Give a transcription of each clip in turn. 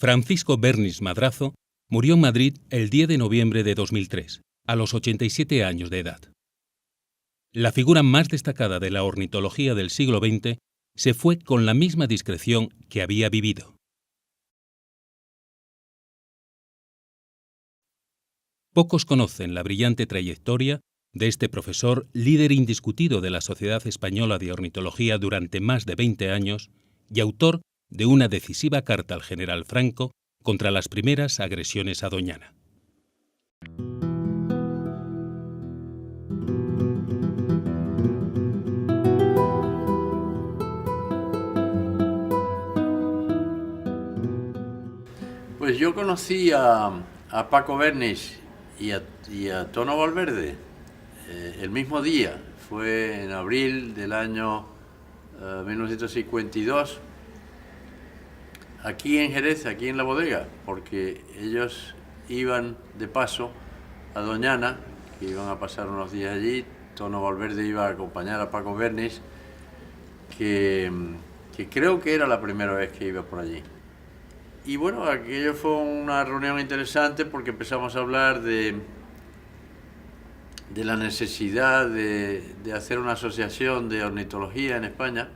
Francisco Bernis Madrazo murió en Madrid el 10 de noviembre de 2003, a los 87 años de edad. La figura más destacada de la ornitología del siglo XX se fue con la misma discreción que había vivido. Pocos conocen la brillante trayectoria de este profesor, líder indiscutido de la Sociedad Española de Ornitología durante más de 20 años y autor de una decisiva carta al general Franco contra las primeras agresiones a Doñana. Pues yo conocí a Paco Bernis y a Tono Valverde el mismo día, fue en abril del año 1952, aquí en Jerez, aquí en la bodega, porque ellos iban de paso a Doñana, que iban a pasar unos días allí. Tono Valverde iba a acompañar a Paco Bernis, que creo que era la primera vez que iba por allí. Y bueno, aquello fue una reunión interesante porque empezamos a hablar de la necesidad de hacer una asociación de ornitología en España,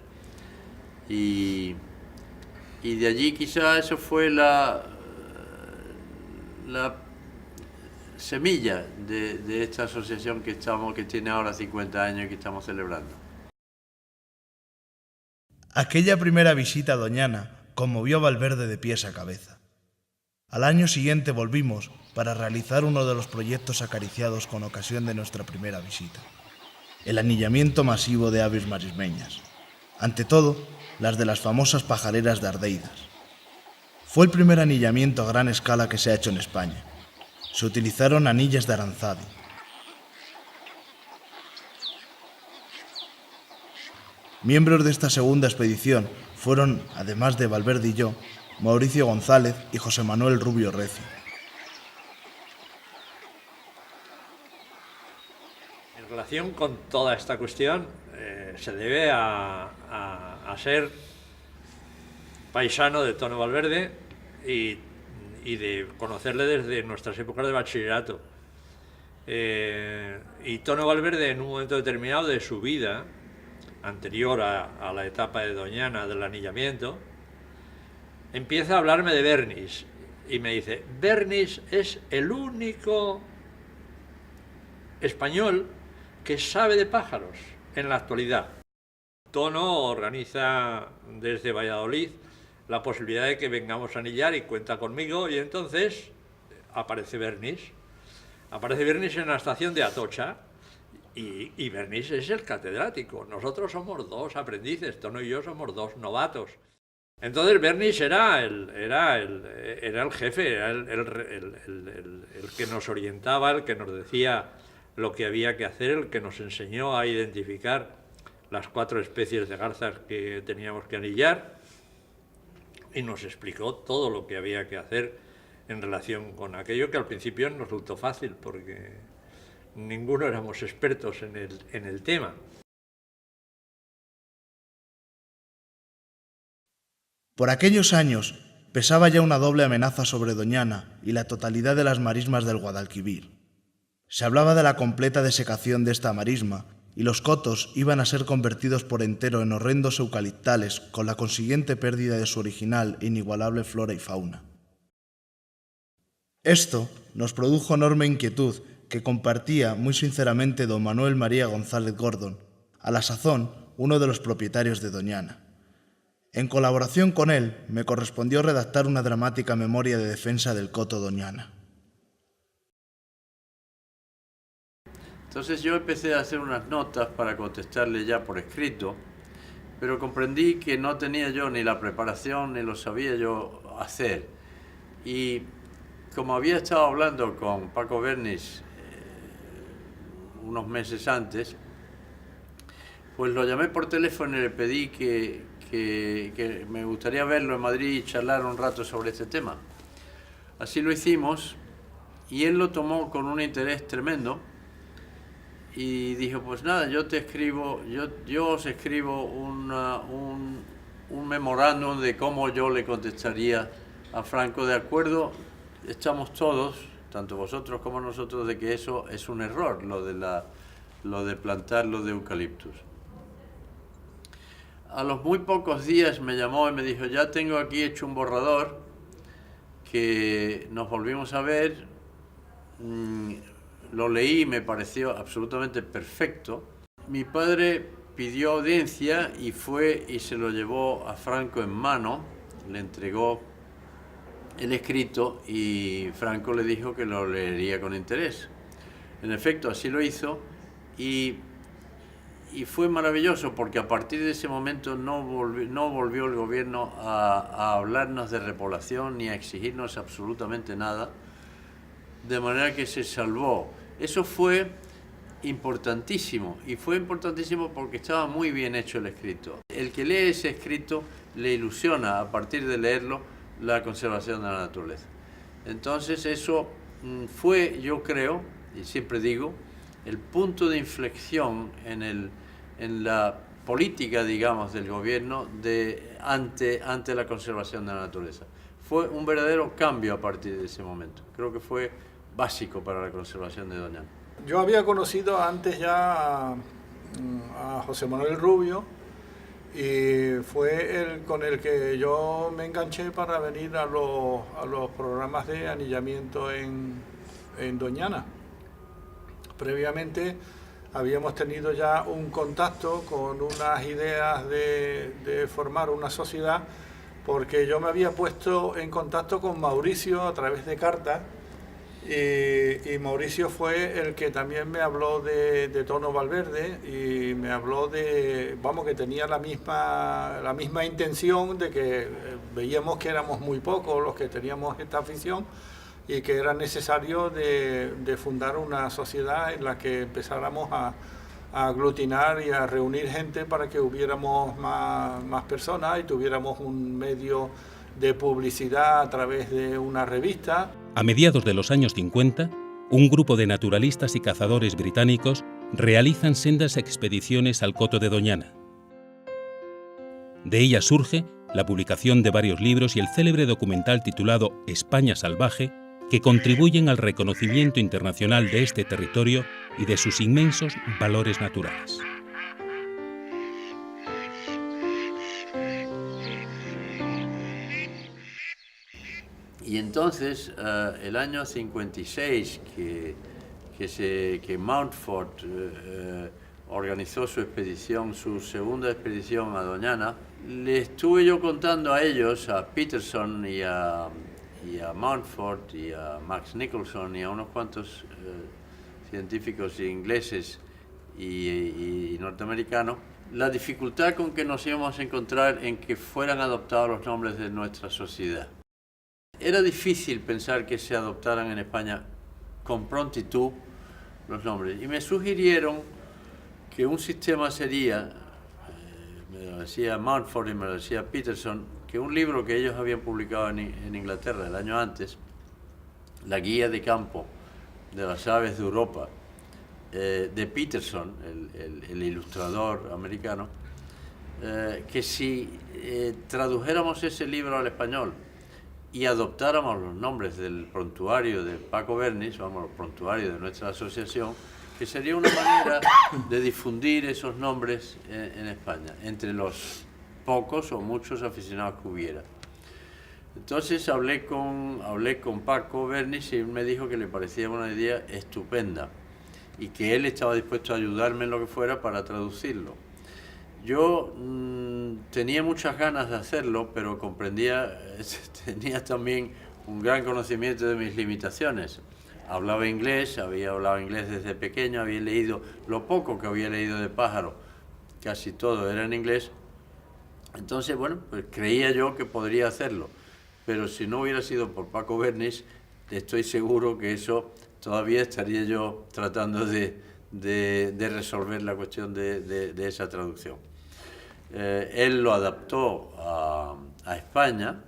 y de allí quizá eso fue la semilla de esta asociación que tiene ahora 50 años y que estamos celebrando. Aquella primera visita a Doñana conmovió a Valverde de pies a cabeza. Al año siguiente volvimos para realizar uno de los proyectos acariciados con ocasión de nuestra primera visita: el anillamiento masivo de aves marismeñas, ante todo las de las famosas pajareras de Ardeidas. Fue el primer anillamiento a gran escala que se ha hecho en España. Se utilizaron anillas de Aranzadi. Miembros de esta segunda expedición fueron, además de Valverde y yo, Mauricio González y José Manuel Rubio Recio. En relación con toda esta cuestión, se debe a ser paisano de Tono Valverde y de conocerle desde nuestras épocas de bachillerato. Y Tono Valverde, en un momento determinado de su vida, anterior a la etapa de Doñana, del anillamiento, empieza a hablarme de Bernis y me dice: Bernis es el único español que sabe de pájaros en la actualidad. Tono organiza desde Valladolid la posibilidad de que vengamos a anillar y cuenta conmigo, y entonces aparece Bernis. Aparece Bernis en la estación de Atocha. Y Bernis es el catedrático. Nosotros somos dos aprendices, Tono y yo somos dos novatos. Entonces Bernis era el jefe, era el que nos orientaba, el que nos decía lo que había que hacer, el que nos enseñó a identificar las 4 especies de garzas que teníamos que anillar, y nos explicó todo lo que había que hacer en relación con aquello, que al principio nos resultó fácil porque ninguno éramos expertos en el tema. Por aquellos años pesaba ya una doble amenaza sobre Doñana y la totalidad de las marismas del Guadalquivir. Se hablaba de la completa desecación de esta marisma, y los cotos iban a ser convertidos por entero en horrendos eucaliptales, con la consiguiente pérdida de su original e inigualable flora y fauna. Esto nos produjo enorme inquietud, que compartía muy sinceramente don Manuel María González Gordon, a la sazón uno de los propietarios de Doñana. En colaboración con él, me correspondió redactar una dramática memoria de defensa del coto Doñana. Entonces yo empecé a hacer unas notas para contestarle ya por escrito, pero comprendí que no tenía yo ni la preparación ni lo sabía yo hacer. Y como había estado hablando con Paco Bernis unos meses antes, pues lo llamé por teléfono y le pedí que me gustaría verlo en Madrid y charlar un rato sobre este tema. Así lo hicimos, y él lo tomó con un interés tremendo y dijo: pues nada, yo os escribo un memorándum de cómo yo le contestaría a Franco: de acuerdo, estamos todos, tanto vosotros como nosotros, de que eso es un error, lo de plantar los de eucaliptus. A los muy pocos días me llamó y me dijo: ya tengo aquí hecho un borrador, que nos volvimos a ver, lo leí y me pareció absolutamente perfecto. Mi padre pidió audiencia y fue y se lo llevó a Franco en mano, le entregó el escrito y Franco le dijo que lo leería con interés. En efecto, así lo hizo y fue maravilloso, porque a partir de ese momento no volvió el gobierno a hablarnos de repoblación ni a exigirnos absolutamente nada, de manera que se salvó. Eso fue importantísimo, y fue importantísimo porque estaba muy bien hecho el escrito. El que lee ese escrito le ilusiona, a partir de leerlo, la conservación de la naturaleza. Entonces eso fue, yo creo, y siempre digo, el punto de inflexión en la política, digamos, del gobierno ante la conservación de la naturaleza. Fue un verdadero cambio a partir de ese momento. Creo que fue básico para la conservación de Doñana. Yo había conocido antes ya a José Manuel Rubio, y fue el con el que yo me enganché para venir a los programas de anillamiento en Doñana. Previamente habíamos tenido ya un contacto con unas ideas de formar una sociedad, porque yo me había puesto en contacto con Mauricio a través de cartas, y Mauricio fue el que también me habló de Tono Valverde, y me habló que tenía la misma intención, de que veíamos que éramos muy pocos los que teníamos esta afición y que era necesario de fundar una sociedad en la que empezáramos a aglutinar y a reunir gente para que hubiéramos más personas y tuviéramos un medio de publicidad a través de una revista. A mediados de los años 50, un grupo de naturalistas y cazadores británicos realizan sendas expediciones al coto de Doñana. De ella surge la publicación de varios libros y el célebre documental titulado España salvaje, que contribuyen al reconocimiento internacional de este territorio y de sus inmensos valores naturales. Y entonces, el año 56, que Mountfort organizó su expedición, su segunda expedición a Doñana, le estuve yo contando a ellos, a Peterson y a Mountfort y a Max Nicholson y a unos cuantos científicos ingleses y norteamericanos, la dificultad con que nos íbamos a encontrar en que fueran adoptados los nombres de nuestra sociedad. Era difícil pensar que se adoptaran en España con prontitud los nombres, y me sugirieron que un sistema sería, me lo decía Mountfort y me lo decía Peterson, que un libro que ellos habían publicado en Inglaterra el año antes, La guía de campo de las aves de Europa, de Peterson, el ilustrador americano, que si tradujéramos ese libro al español y adoptáramos los nombres del prontuario de Paco Bernis, vamos, los prontuarios de nuestra asociación, que sería una manera de difundir esos nombres en España, entre los pocos o muchos aficionados que hubiera. Entonces hablé con Paco Bernis y él me dijo que le parecía una idea estupenda y que él estaba dispuesto a ayudarme en lo que fuera para traducirlo. Yo tenía muchas ganas de hacerlo, pero tenía también un gran conocimiento de mis limitaciones. Hablaba inglés, había hablado inglés desde pequeño, había leído lo poco que había leído de pájaro, casi todo era en inglés. Entonces, bueno, pues creía yo que podría hacerlo, pero si no hubiera sido por Paco Bernis, estoy seguro que eso todavía estaría yo tratando de resolver la cuestión de esa traducción. Él lo adaptó a España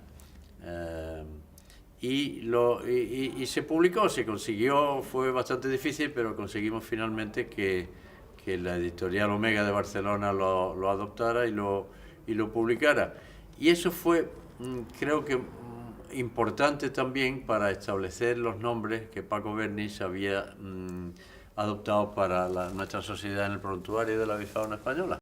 y se publicó, se consiguió, fue bastante difícil, pero conseguimos finalmente que la editorial Omega de Barcelona lo adoptara y lo publicara. Y eso fue, creo que, importante también para establecer los nombres que Paco Bernis había adoptado para nuestra sociedad en el prontuario de la avifauna española.